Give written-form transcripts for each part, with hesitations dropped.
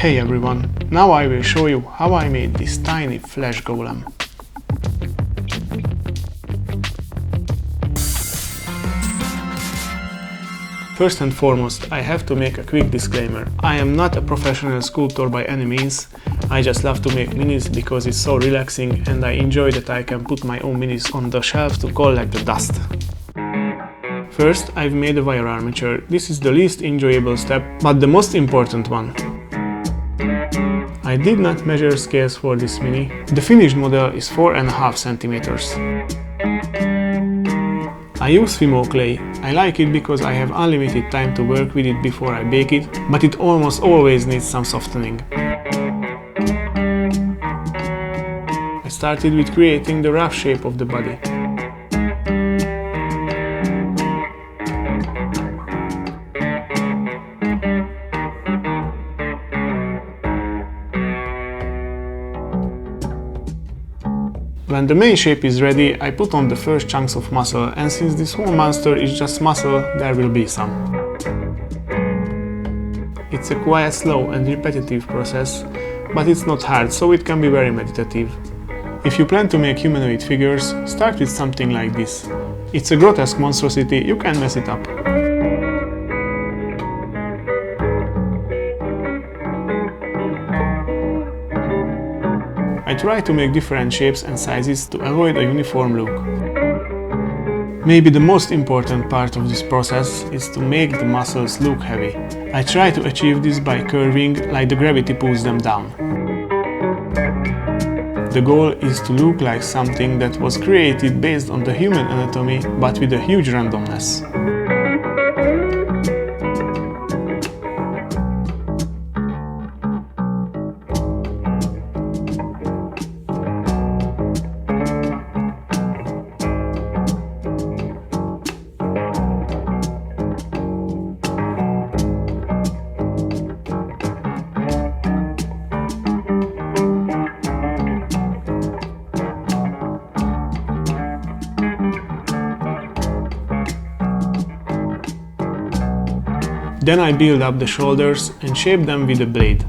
Hey everyone, now I will show you how I made this tiny flesh golem. First and foremost, I have to make a quick disclaimer. I am not a professional sculptor by any means. I just love to make minis because it's so relaxing and I enjoy that I can put my own minis on the shelf to collect the dust. First, I've made a wire armature. This is the least enjoyable step, but the most important one. I did not measure scales for this mini. The finished model is 4.5 centimeters. I use Fimo clay. I like it because I have unlimited time to work with it before I bake it, but it almost always needs some softening. I started with creating the rough shape of the body. When the main shape is ready, I put on the first chunks of muscle, and since this whole monster is just muscle, there will be some. It's a quite slow and repetitive process, but it's not hard, so it can be very meditative. If you plan to make humanoid figures, start with something like this. It's a grotesque monstrosity, you can mess it up. I try to make different shapes and sizes to avoid a uniform look. Maybe the most important part of this process is to make the muscles look heavy. I try to achieve this by curving like the gravity pulls them down. The goal is to look like something that was created based on the human anatomy, but with a huge randomness. Then I build up the shoulders and shape them with a blade.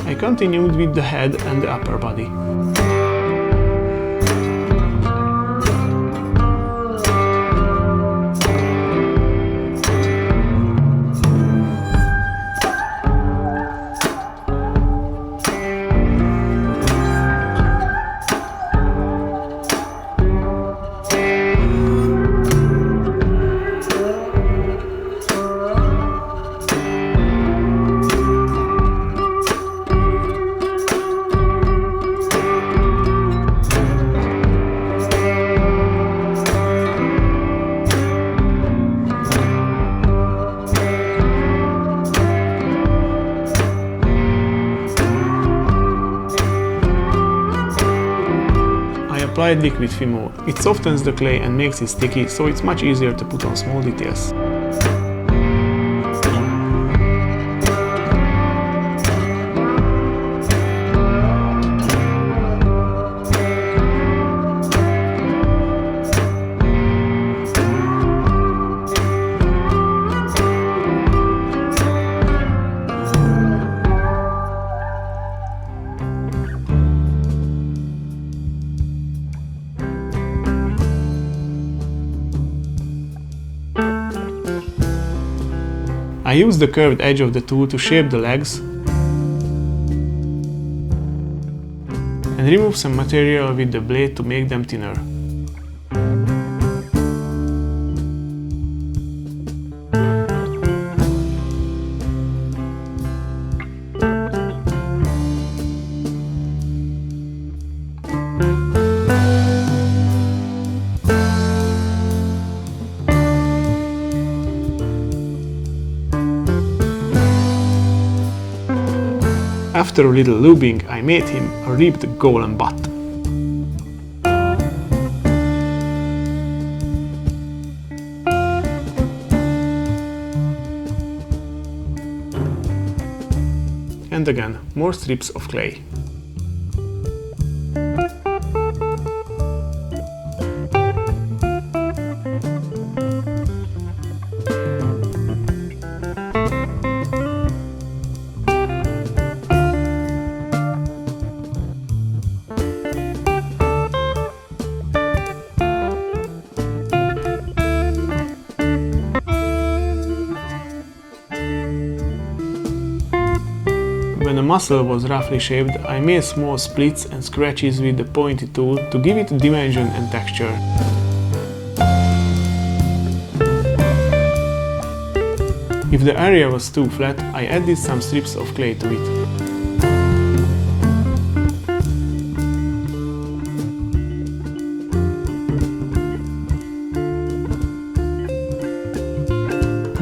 I continued with the head and the upper body. I applied liquid Fimo. It softens the clay and makes it sticky, so it's much easier to put on small details. I use the curved edge of the tool to shape the legs and remove some material with the blade to make them thinner. After a little lubing, I made him a ribbed golem butt. And again, more strips of clay. muscle was roughly shaped, I made small splits and scratches with the pointy tool to give it dimension and texture. If the area was too flat, I added some strips of clay to it.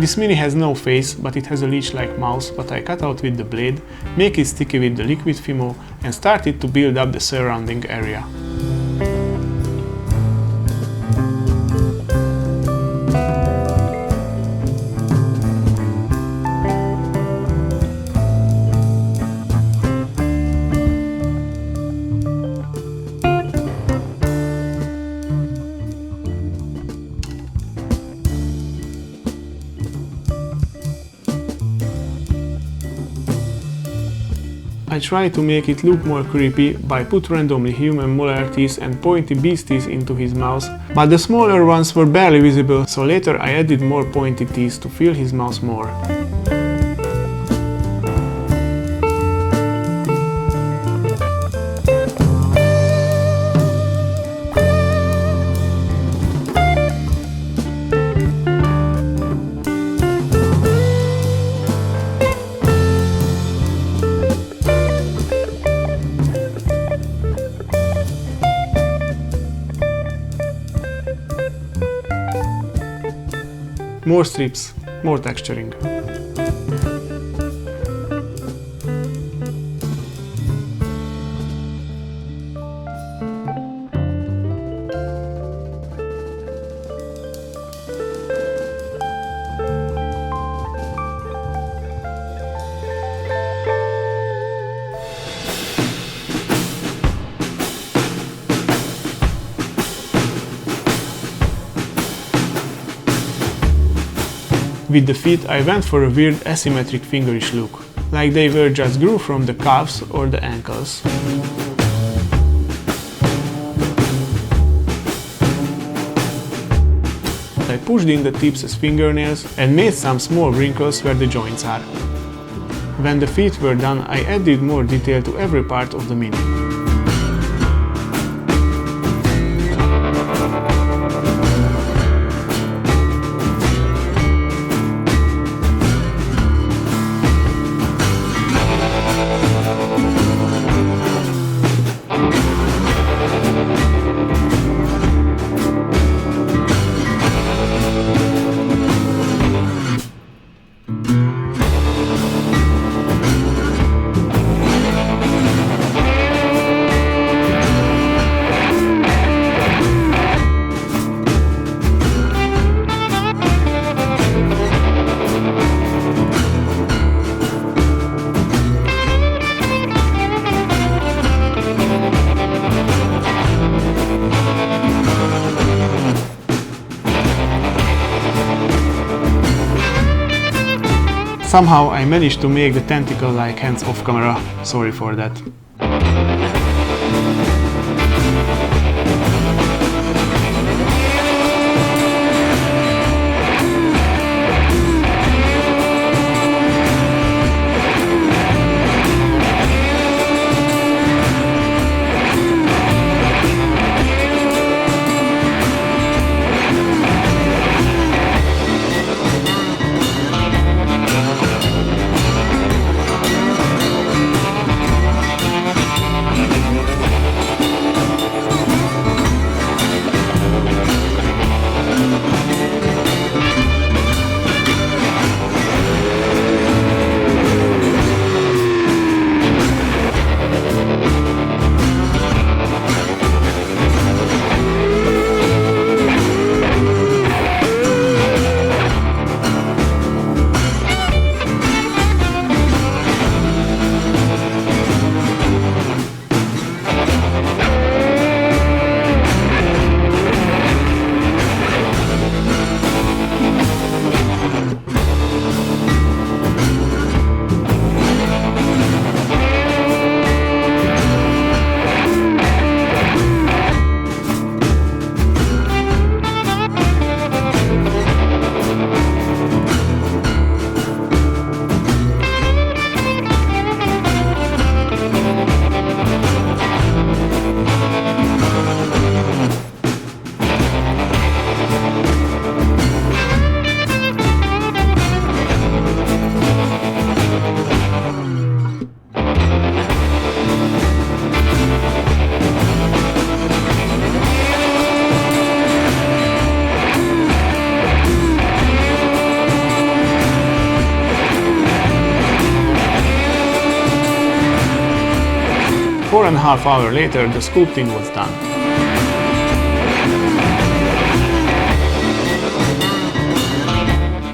This mini has no face, but it has a leech-like mouth that I cut out with the blade, make it sticky with the liquid Fimo, and started to build up the surrounding area. I try to make it look more creepy by put randomly human molar teeth and pointy beast teeth into his mouth, but the smaller ones were barely visible, so later I added more pointy teeth to fill his mouth more. More strips, more texturing. With the feet I went for a weird asymmetric fingerish look, like they were just grew from the calves or the ankles. I pushed in the tips as fingernails and made some small wrinkles where the joints are. When the feet were done, I added more detail to every part of the mini. Somehow I managed to make the tentacle-like hands off camera, sorry for that. 4.5 hours later, the sculpting was done.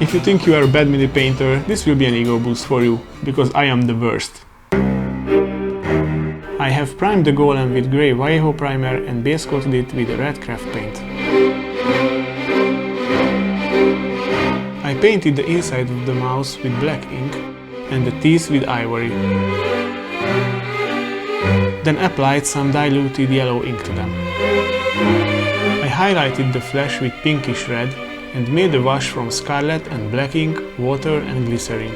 If you think you are a bad mini painter, this will be an ego boost for you, because I am the worst. I have primed the Golem with grey Vallejo primer and base coated it with a red craft paint. I painted the inside of the mouse with black ink and the teeth with ivory. Then applied some diluted yellow ink to them. I highlighted the flesh with pinkish red and made a wash from scarlet and black ink, water and glycerin.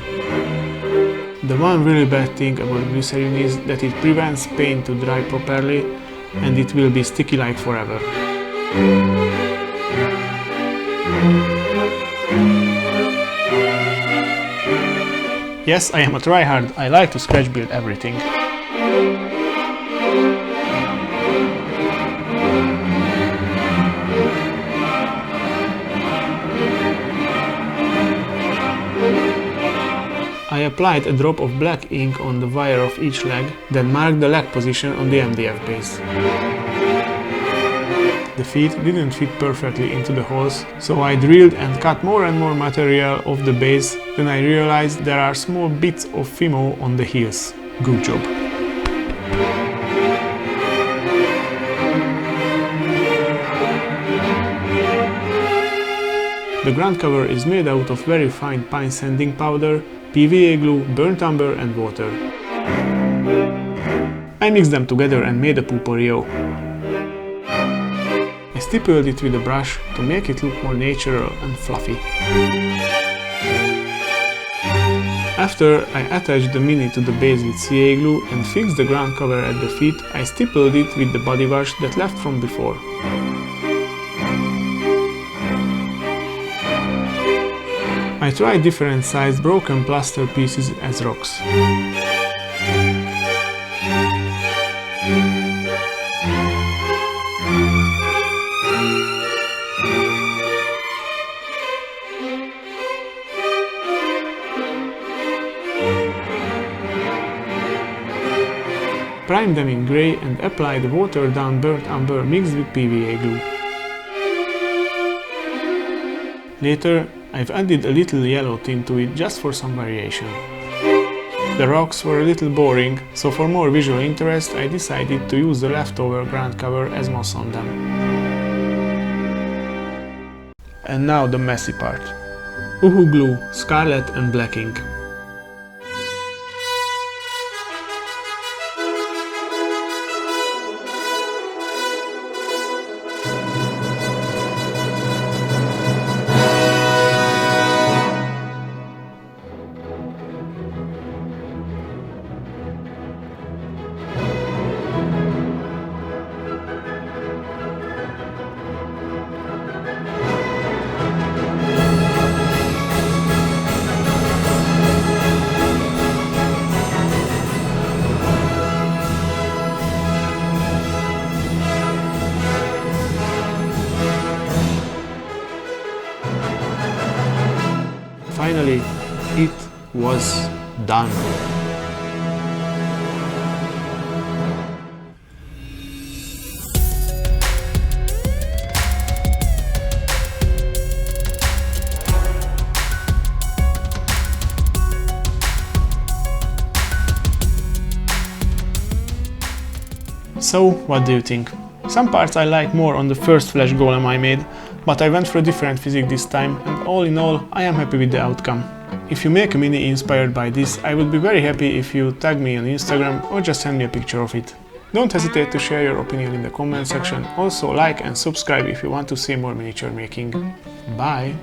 The one really bad thing about glycerin is that it prevents paint to dry properly and it will be sticky like forever. Yes, I am a tryhard, I like to scratch build everything. I applied a drop of black ink on the wire of each leg, then marked the leg position on the MDF base. The feet didn't fit perfectly into the holes, so I drilled and cut more and more material off the base, then I realized there are small bits of Fimo on the heels. Good job. The ground cover is made out of very fine pine sanding powder, PVA glue, burnt umber and water. I mixed them together and made a puporio. I stippled it with a brush to make it look more natural and fluffy. After I attached the Mini to the base with CA glue and fixed the ground cover at the feet, I stippled it with the body wash that left from before. I tried different sized broken plaster pieces as rocks. Primed them in grey and applied watered down burnt umber mixed with PVA glue. Later, I've added a little yellow tint to it just for some variation. The rocks were a little boring, so for more visual interest I decided to use the leftover ground cover as moss on them. And now the messy part. Uhu glue, scarlet and black ink. Finally, it was done. So, what do you think? Some parts I like more on the first Flash Golem I made, but I went for a different physics this time, and all in all, I am happy with the outcome. If you make a mini inspired by this, I would be very happy if you tag me on Instagram or just send me a picture of it. Don't hesitate to share your opinion in the comment section, also like and subscribe if you want to see more miniature making. Bye!